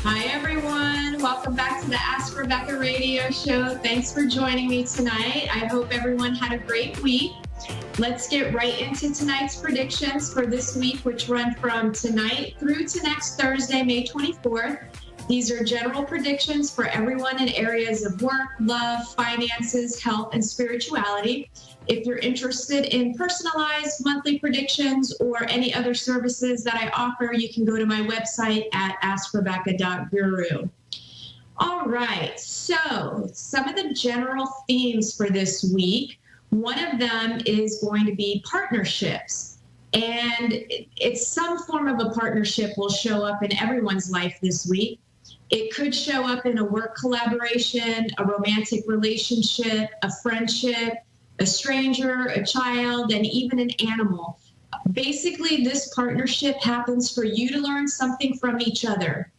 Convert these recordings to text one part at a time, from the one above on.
Hi, everyone. Welcome back to the Ask Rebecca radio show. Thanks for joining me tonight. I hope everyone had a great week. Let's get right into tonight's predictions for this week, which run from tonight through to next Thursday, May 24th. These are general predictions for everyone in areas of work, love, finances, health, and spirituality. If you're interested in personalized monthly predictions or any other services that I offer, you can go to my website at AskRebecca.guru. All right, so some of the general themes for this week. One of them is going to be partnerships. And it's some form of a partnership will show up in everyone's life this week. It could show up in a work collaboration, a romantic relationship, a friendship, a stranger, a child, and even an animal. Basically, this partnership happens for you to learn something from each other.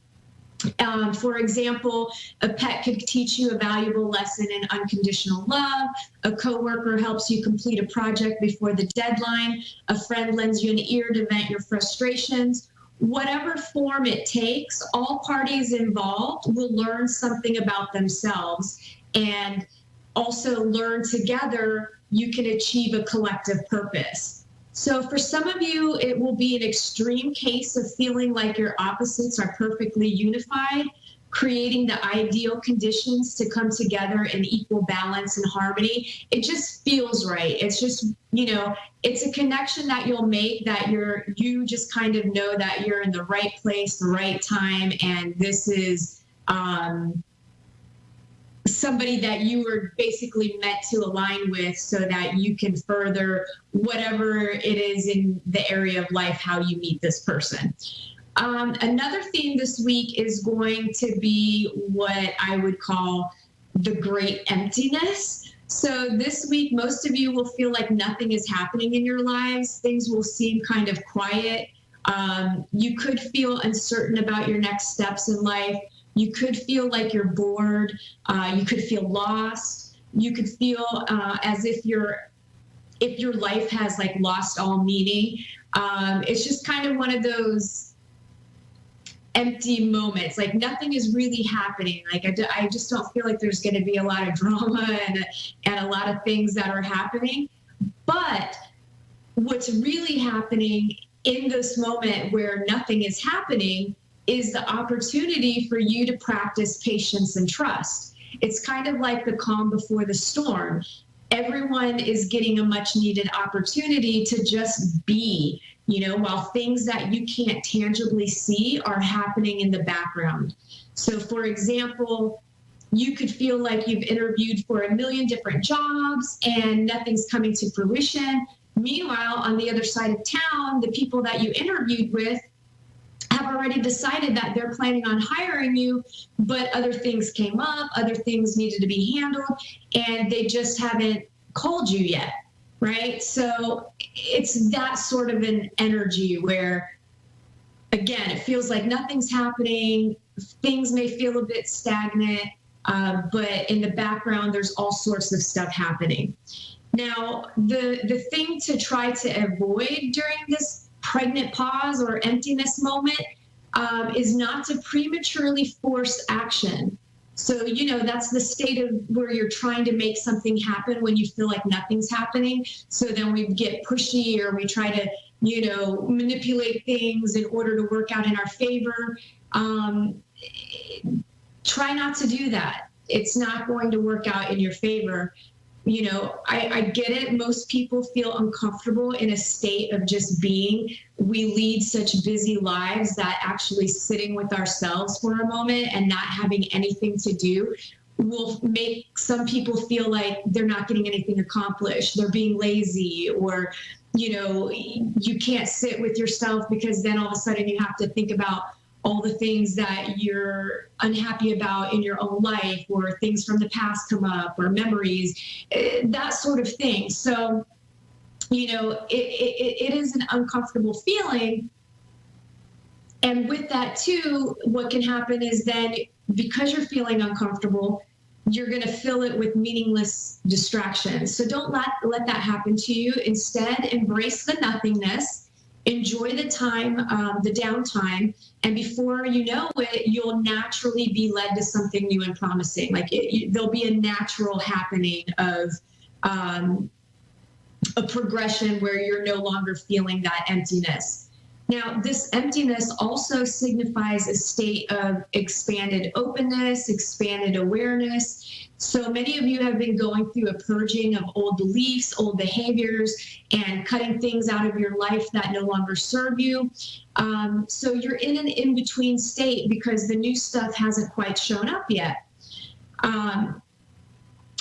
For example, a pet could teach you a valuable lesson in unconditional love. A coworker helps you complete a project before the deadline. A friend lends you an ear to vent your frustrations. Whatever form it takes, all parties involved will learn something about themselves, and also learn together you can achieve a collective purpose. So for some of you, it will be an extreme case of feeling like your opposites are perfectly unified, creating the ideal conditions to come together in equal balance and harmony. It just feels right. It's just, it's a connection that you'll make that you just kind of know that you're in the right place, the right time, and this is somebody that you were basically meant to align with so that you can further whatever it is in the area of life, how you meet this person. Another theme this week is going to be what I would call the great emptiness. So this week, most of you will feel like nothing is happening in your lives. Things will seem kind of quiet. You could feel uncertain about your next steps in life. You could feel like you're bored. You could feel lost. You could feel as if your life has like lost all meaning. It's just kind of one of those empty moments, like nothing is really happening. Like I just don't feel like there's going to be a lot of drama and a lot of things that are happening. But what's really happening in this moment where nothing is happening is the opportunity for you to practice patience and trust. It's kind of like the calm before the storm. Everyone is getting a much needed opportunity to just be, while things that you can't tangibly see are happening in the background. So for example, you could feel like you've interviewed for a million different jobs and nothing's coming to fruition. Meanwhile, on the other side of town, the people that you interviewed with have already decided that they're planning on hiring you, but other things came up, other things needed to be handled, and they just haven't called you yet, right? So it's that sort of an energy where, again, it feels like nothing's happening, things may feel a bit stagnant, but in the background, there's all sorts of stuff happening. Now, the thing to try to avoid during this pregnant pause or emptiness moment is not to prematurely force action. So, that's the state of where you're trying to make something happen when you feel like nothing's happening. So then we get pushy or we try to, manipulate things in order to work out in our favor. Try not to do that. It's not going to work out in your favor. I get it. Most people feel uncomfortable in a state of just being. We lead such busy lives that actually sitting with ourselves for a moment and not having anything to do will make some people feel like they're not getting anything accomplished. They're being lazy, or, you can't sit with yourself because then all of a sudden you have to think about all the things that you're unhappy about in your own life, or things from the past come up, or memories, that sort of thing. So, it is an uncomfortable feeling. And with that too, what can happen is then, because you're feeling uncomfortable, you're going to fill it with meaningless distractions. So don't let that happen to you. Instead, embrace the nothingness Enjoy the time, the downtime, and before you know it, you'll naturally be led to something new and promising. Like there'll be a natural happening of a progression where you're no longer feeling that emptiness. Now, this emptiness also signifies a state of expanded openness, expanded awareness. So many of you have been going through a purging of old beliefs, old behaviors, and cutting things out of your life that no longer serve you. So you're in an in-between state because the new stuff hasn't quite shown up yet.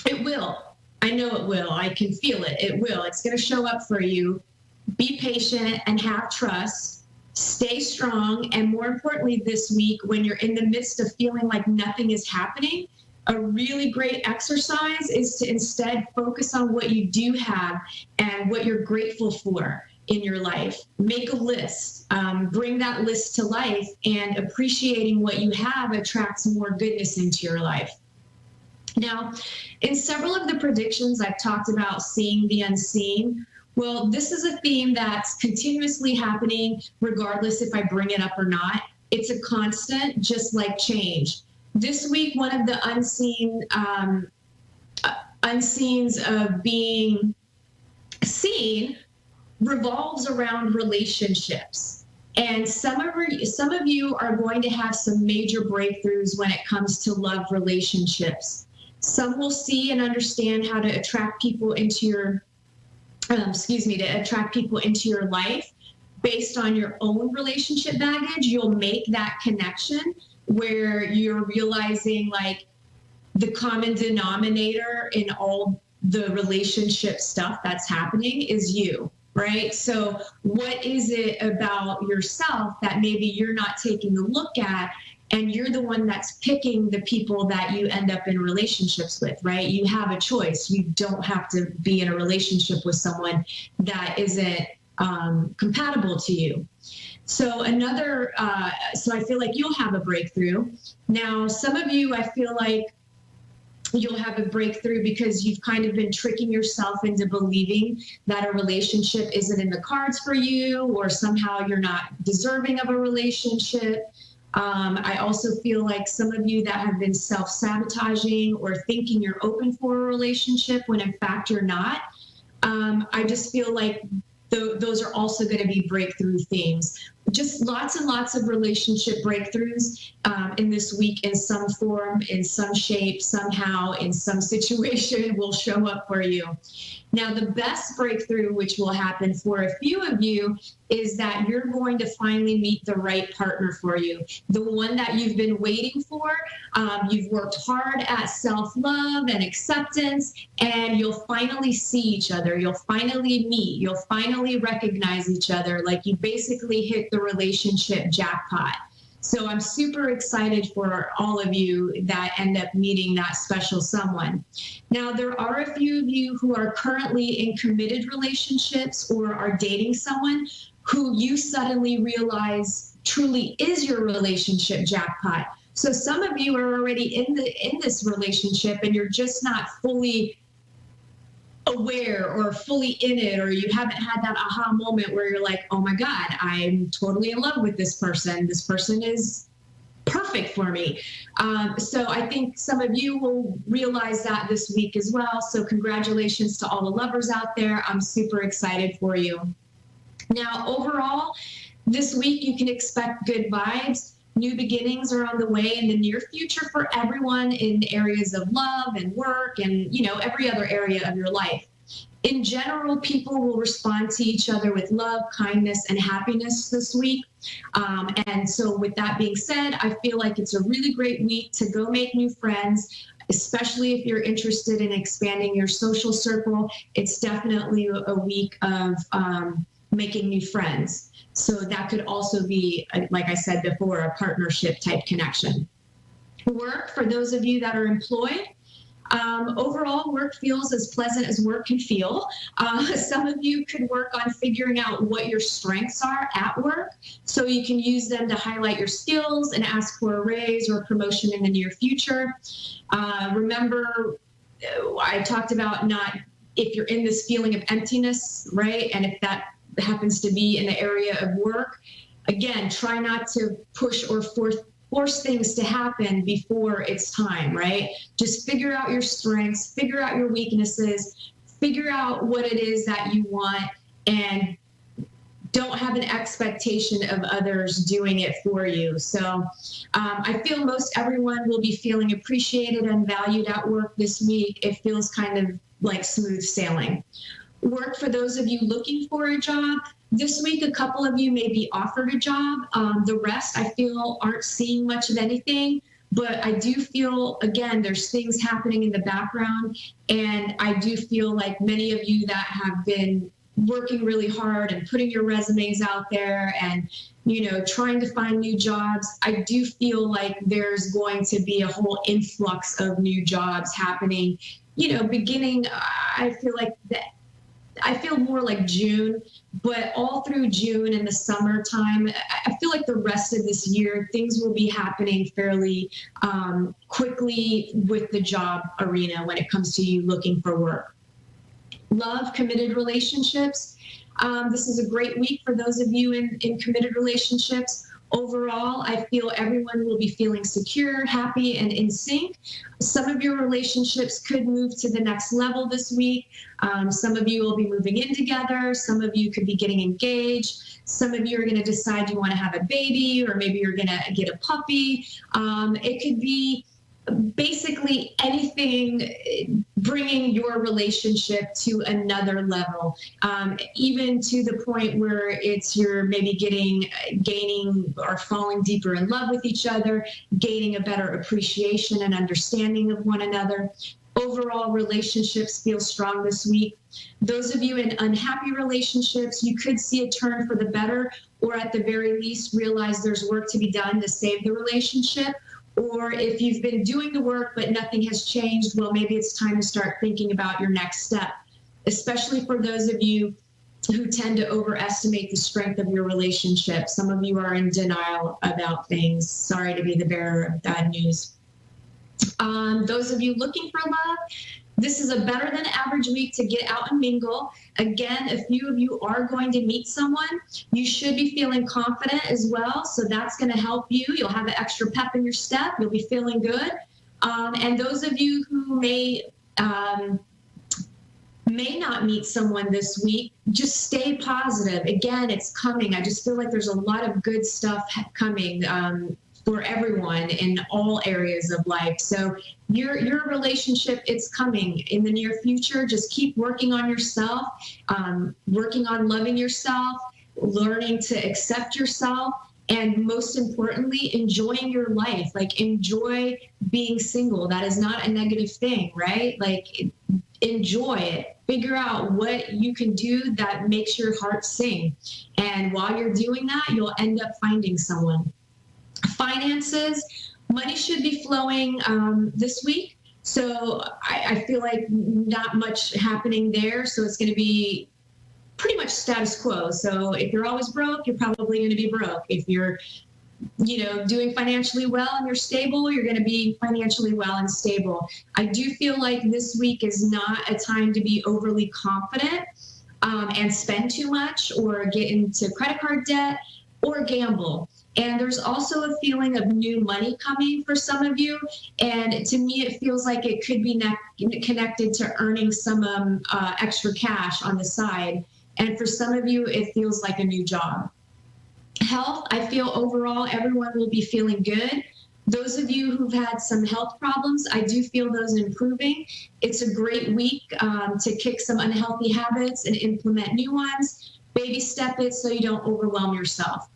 It will. I know it will. I can feel it. It will. It's going to show up for you. Be patient and have trust. Stay strong. And more importantly, this week, when you're in the midst of feeling like nothing is happening, a really great exercise is to instead focus on what you do have and what you're grateful for in your life. Make a list. Bring that list to life, and appreciating what you have attracts more goodness into your life. Now, in several of the predictions, I've talked about seeing the unseen. Well, this is a theme that's continuously happening, regardless if I bring it up or not. It's a constant, just like change. This week, one of the unseens of being seen revolves around relationships. And some of you are going to have some major breakthroughs when it comes to love relationships. Some will see and understand how to attract people into your, attract people into your life based on your own relationship baggage. You'll make that connection where you're realizing like the common denominator in all the relationship stuff that's happening is you, right? So what is it about yourself that maybe you're not taking a look at? And you're the one that's picking the people that you end up in relationships with, right? You have a choice. You don't have to be in a relationship with someone that isn't compatible to you. So so I feel like you'll have a breakthrough. Now, some of you, I feel like you'll have a breakthrough because you've kind of been tricking yourself into believing that a relationship isn't in the cards for you, or somehow you're not deserving of a relationship. I also feel like some of you that have been self-sabotaging or thinking you're open for a relationship when in fact you're not. I just feel like those are also going to be breakthrough themes. Just lots and lots of relationship breakthroughs in this week in some form, in some shape, somehow, in some situation will show up for you. Now, the best breakthrough, which will happen for a few of you, is that you're going to finally meet the right partner for you, the one that you've been waiting for. You've worked hard at self-love and acceptance, and you'll finally see each other. You'll finally meet. You'll finally recognize each other. Like you basically hit the relationship jackpot. So I'm super excited for all of you that end up meeting that special someone. Now, there are a few of you who are currently in committed relationships or are dating someone who you suddenly realize truly is your relationship jackpot. So some of you are already in this relationship and you're just not fully aware or fully in it, or you haven't had that aha moment where you're like, oh my God, I'm totally in love with this person. This person is perfect for me. So I think some of you will realize that this week as well. So congratulations to all the lovers out there. I'm super excited for you. Now, overall, this week you can expect good vibes. New beginnings are on the way in the near future for everyone in areas of love and work and, every other area of your life. In general, people will respond to each other with love, kindness, and happiness this week. And so with that being said, I feel like it's a really great week to go make new friends, especially if you're interested in expanding your social circle. It's definitely a week of making new friends. So that could also be, like I said before, a partnership type connection. Work, for those of you that are employed, overall work feels as pleasant as work can feel. Some of you could work on figuring out what your strengths are at work so you can use them to highlight your skills and ask for a raise or a promotion in the near future. Remember, I talked about not if you're in this feeling of emptiness, right? And if that happens to be in the area of work. Again, try not to push or force things to happen before it's time, right? Just figure out your strengths, figure out your weaknesses, figure out what it is that you want, and don't have an expectation of others doing it for you. So I feel most everyone will be feeling appreciated and valued at work this week. It feels kind of like smooth sailing. Work, for those of you looking for a job, this week a couple of you may be offered a job. The rest, I feel, aren't seeing much of anything. But I do feel, again, there's things happening in the background. And I do feel like many of you that have been working really hard and putting your resumes out there and, trying to find new jobs, I do feel like there's going to be a whole influx of new jobs happening, beginning, I feel more like June, but all through June and the summertime, I feel like the rest of this year, things will be happening fairly quickly with the job arena when it comes to you looking for work. Love, committed relationships. This is a great week for those of you in committed relationships. Overall, I feel everyone will be feeling secure, happy, and in sync. Some of your relationships could move to the next level this week. Some of you will be moving in together. Some of you could be getting engaged. Some of you are going to decide you want to have a baby, or maybe you're going to get a puppy. It could be basically anything bringing your relationship to another level, even to the point where you're maybe gaining or falling deeper in love with each other, gaining a better appreciation and understanding of one another. Overall, relationships feel strong this week. Those of you in unhappy relationships, you could see a turn for the better, or at the very least realize there's work to be done to save the relationship. Or if you've been doing the work but nothing has changed, well, maybe it's time to start thinking about your next step, especially for those of you who tend to overestimate the strength of your relationship. Some of you are in denial about things. Sorry to be the bearer of bad news. Those of you looking for love, this is a better than average week to get out and mingle. Again, a few of you are going to meet someone. You should be feeling confident as well. So that's going to help you. You'll have an extra pep in your step. You'll be feeling good. And those of you who may not meet someone this week, just stay positive. Again, it's coming. I just feel like there's a lot of good stuff coming for everyone in all areas of life. So your relationship, it's coming in the near future. Just keep working on yourself, working on loving yourself, learning to accept yourself, and most importantly, enjoying your life. Like, enjoy being single. That is not a negative thing, right? Like, enjoy it. Figure out what you can do that makes your heart sing. And while you're doing that, you'll end up finding someone. Finances, money should be flowing this week. So I feel like not much happening there. So it's going to be pretty much status quo. So if you're always broke, you're probably going to be broke. If you're, doing financially well and you're stable, you're going to be financially well and stable. I do feel like this week is not a time to be overly confident and spend too much or get into credit card debt or gamble. And there's also a feeling of new money coming for some of you. And to me, it feels like it could be connected to earning some extra cash on the side. And for some of you, it feels like a new job. Health, I feel overall everyone will be feeling good. Those of you who've had some health problems, I do feel those improving. It's a great week to kick some unhealthy habits and implement new ones. Baby step it so you don't overwhelm yourself.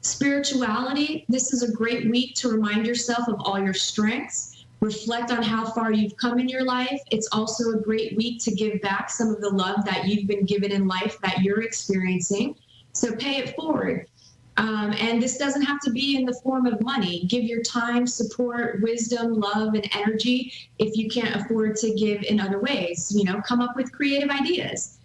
Spirituality, this is a great week to remind yourself of all your strengths, reflect on how far you've come in your life. It's also a great week to give back some of the love that you've been given in life that you're experiencing. So pay it forward. And this doesn't have to be in the form of money. Give your time, support, wisdom, love, and energy if you can't afford to give in other ways. Come up with creative ideas.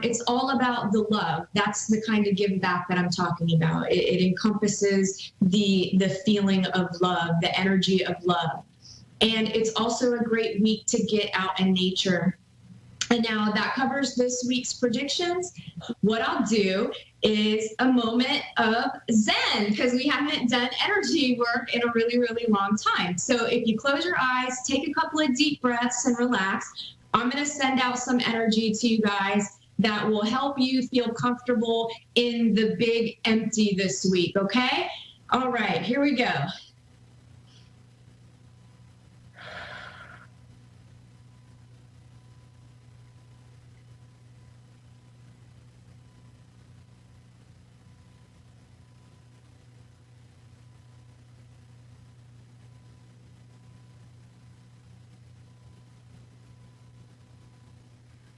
It's all about the love. That's the kind of give back that I'm talking about. It encompasses the feeling of love, the energy of love. And it's also a great week to get out in nature. And now that covers this week's predictions. What I'll do is a moment of Zen, because we haven't done energy work in a really, really long time. So if you close your eyes, take a couple of deep breaths and relax. I'm going to send out some energy to you guys that will help you feel comfortable in the big empty this week, okay? All right, here we go.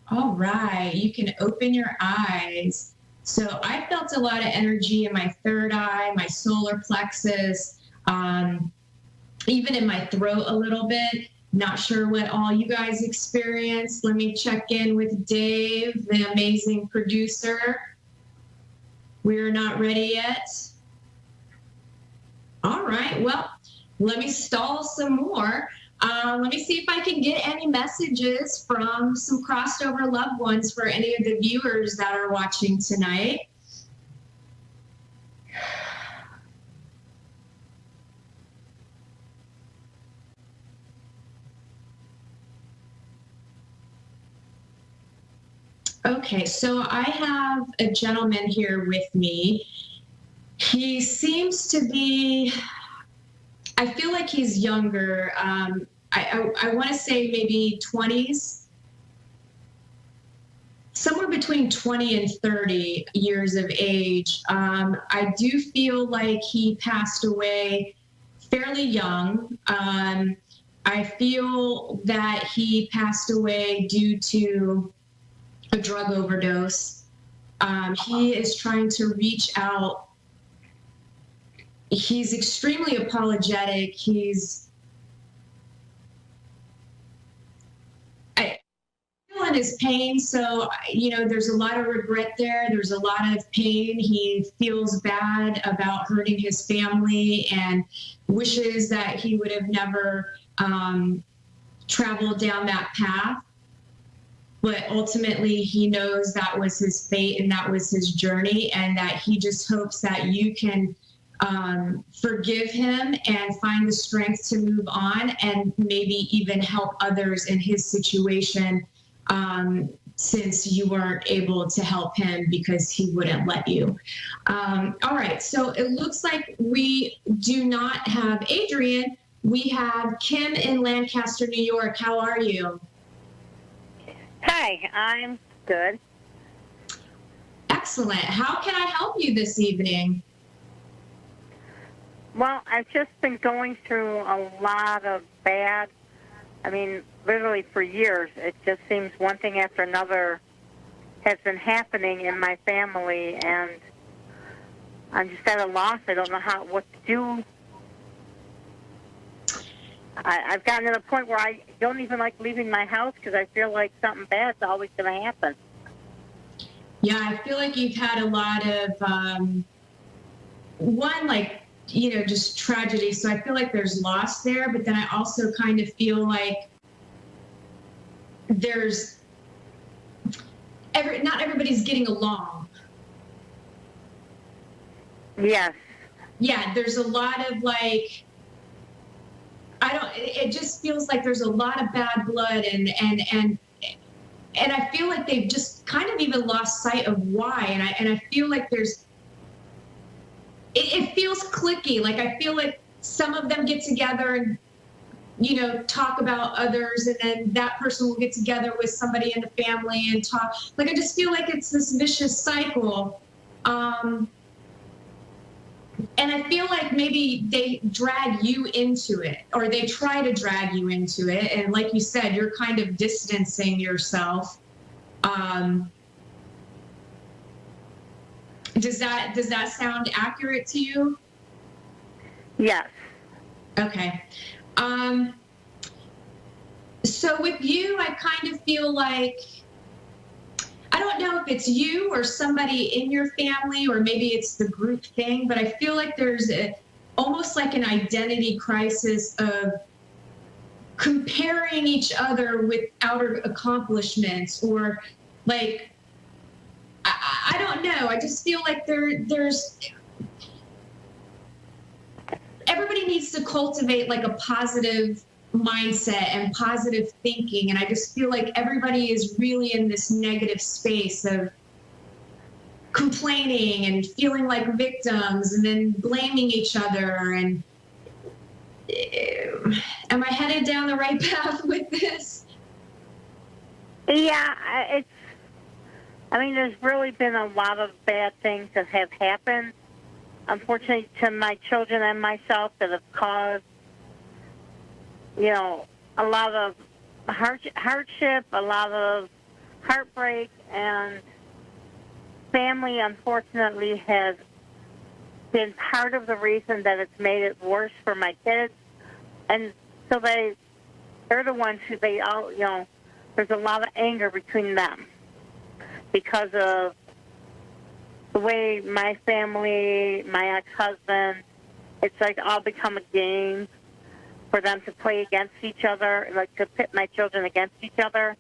All right, you can open your eyes. So I felt a lot of energy in my third eye, my solar plexus, even in my throat a little bit. Not sure what all you guys experienced. Let me check in with Dave, the amazing producer. We're not ready yet. All right, well, let me stall some more. Let me see if I can get any messages from some crossed over loved ones for any of the viewers that are watching tonight. Okay, so I have a gentleman here with me. He seems to be, I feel like he's younger. I want to say maybe 20s, somewhere between 20 and 30 years of age. I do feel like he passed away fairly young. I feel that he passed away due to a drug overdose. He is trying to reach out. He's extremely apologetic. I feel in his pain. So, there's a lot of regret there. There's a lot of pain. He feels bad about hurting his family and wishes that he would have never traveled down that path. But ultimately, he knows that was his fate and that was his journey, and that he just hopes that you can forgive him and find the strength to move on and maybe even help others in his situation, since you weren't able to help him because he wouldn't let you. All right, so it looks like we do not have Adrian. We have Kim in Lancaster, New York. How are you? Hi, I'm good. Excellent. How can I help you this evening? Well, I've just been going through a lot of bad, literally for years. It just seems one thing after another has been happening in my family, and I'm just at a loss. I don't know what to do. I've gotten to the point where I don't even like leaving my house because I feel like something bad's always going to happen. Yeah, I feel like you've had a lot of, just tragedy. So I feel like there's loss there, but then I also kind of feel like not everybody's getting along. Yes. Yeah, there's a lot of it just feels like there's a lot of bad blood and I feel like they've just kind of even lost sight of why. And I feel like it feels cliquey. Like I feel like some of them get together and, talk about others, and then that person will get together with somebody in the family and talk. Like, I just feel like it's this vicious cycle. And I feel like maybe they drag you into it, or they try to drag you into it. And like you said, you're kind of distancing yourself. Does that sound accurate to you? Yes. Okay. So with you, I kind of feel like, I don't know if it's you or somebody in your family, or maybe it's the group thing, but I feel like there's almost like an identity crisis of comparing each other with outer accomplishments, or like, I don't know. I just feel like there's everybody needs to cultivate like a positive mindset and positive thinking. And I just feel like everybody is really in this negative space of complaining and feeling like victims and then blaming each other. And am I headed down the right path with this? Yeah, I mean, there's really been a lot of bad things that have happened, unfortunately, to my children and myself that have caused, a lot of hardship, a lot of heartbreak, and family, unfortunately, has been part of the reason that it's made it worse for my kids. And so they're the ones who there's a lot of anger between them because of the way my family, my ex-husband, it's like all become a game for them to play against each other, like to pit my children against each other.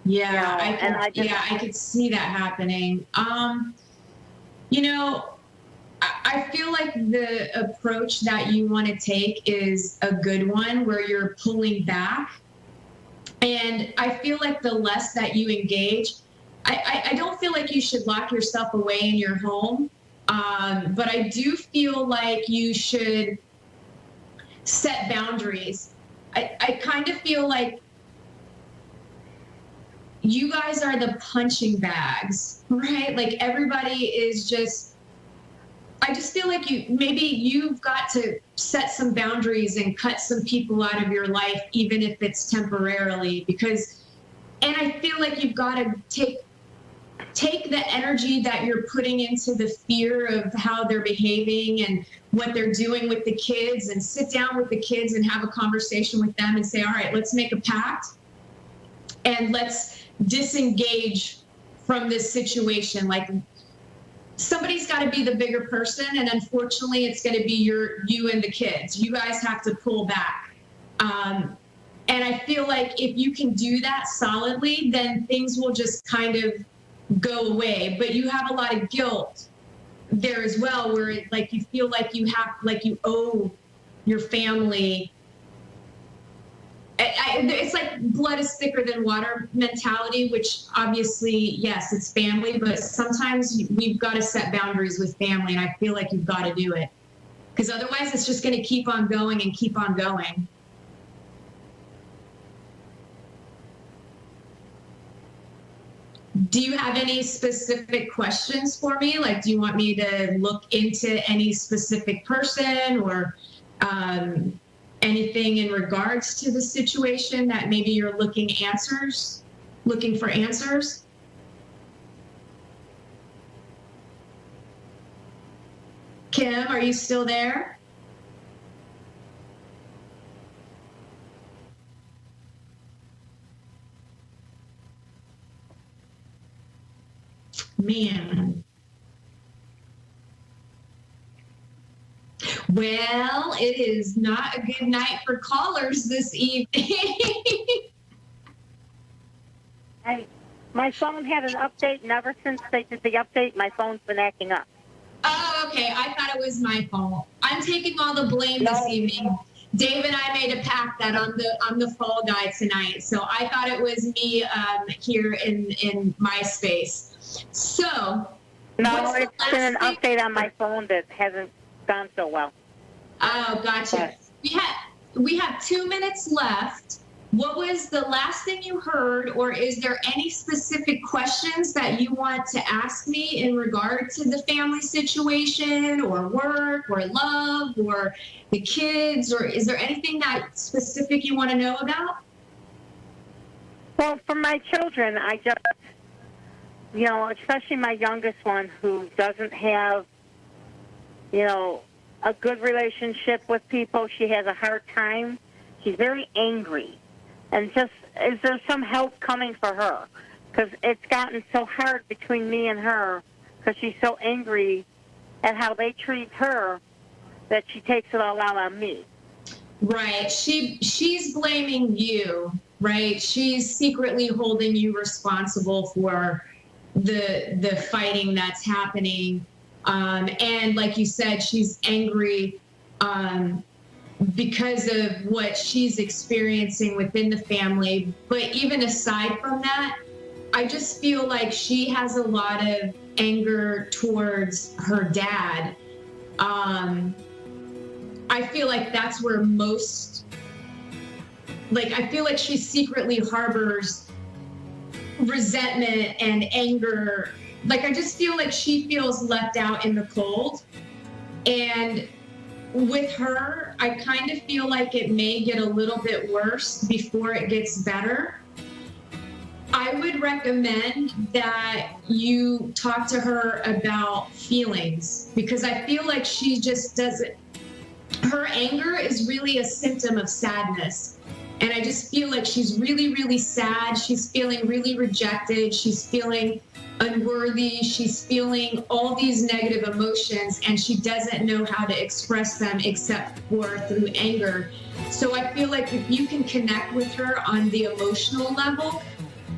Yeah, I could see that happening. I feel like the approach that you want to take is a good one, where you're pulling back. And I feel like the less that you engage, I don't feel like you should lock yourself away in your home. But I do feel like you should set boundaries. I kind of feel like you guys are the punching bags, right? Like everybody is just, I just feel like you've got to set some boundaries and cut some people out of your life, even if it's temporarily, and I feel like you've got to take the energy that you're putting into the fear of how they're behaving and what they're doing with the kids, and sit down with the kids and have a conversation with them and say, all right, let's make a pact and let's disengage from this situation. Like, somebody's got to be the bigger person, and unfortunately it's going to be you and the kids. You guys have to pull back. And I feel like if you can do that solidly, then things will just kind of go away. But you have a lot of guilt there as well, where you feel like you owe your family. It's like blood is thicker than water mentality, which obviously, yes, it's family, but sometimes we've got to set boundaries with family, and I feel like you've got to do it, because otherwise it's just going to keep on going and keep on going. Do you have any specific questions for me? Like, do you want me to look into any specific person, or anything in regards to the situation that maybe you're looking for answers? Kim, are you still there? Man. Well, it is not a good night for callers this evening. My phone had an update, and ever since they did the update, my phone's been acting up. Oh, okay. I thought it was my fault. I'm taking all the blame this evening. Dave and I made a pact that I'm the fall guy tonight, so I thought it was me here in my space. So, no, it's been an update on my phone that hasn't gone so well. Oh, gotcha. We have 2 minutes left. What was the last thing you heard, or is there any specific questions that you want to ask me in regard to the family situation, or work, or love, or the kids, or is there anything that specific you want to know about? Well, for my children, I just, especially my youngest one, who doesn't have, a good relationship with people. She has a hard time. She's very angry. And just, is there some help coming for her? Because it's gotten so hard between me and her, because she's so angry at how they treat her that she takes it all out on me. Right. She's blaming you, right? She's secretly holding you responsible for the fighting that's happening. And like you said, she's angry because of what she's experiencing within the family. But even aside from that, I just feel like she has a lot of anger towards her dad. I feel like that's where most, like, I feel like she secretly harbors resentment and anger. Like, I just feel like she feels left out in the cold. And with her, I kind of feel like it may get a little bit worse before it gets better. I would recommend that you talk to her about feelings, because I feel like she just doesn't, her anger is really a symptom of sadness. And I just feel like she's really, really sad. She's feeling really rejected. She's feeling unworthy. She's feeling all these negative emotions, and she doesn't know how to express them except for through anger. So I feel like if you can connect with her on the emotional level,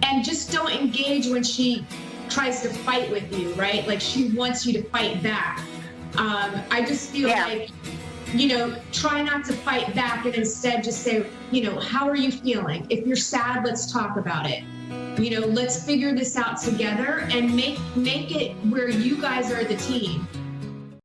and just don't engage when she tries to fight with you, right? Like, she wants you to fight back. I just feel like, you know, try not to fight back, and instead just say, you know, how are you feeling? If you're sad, let's talk about it. You know, let's figure this out together and make it where you guys are the team.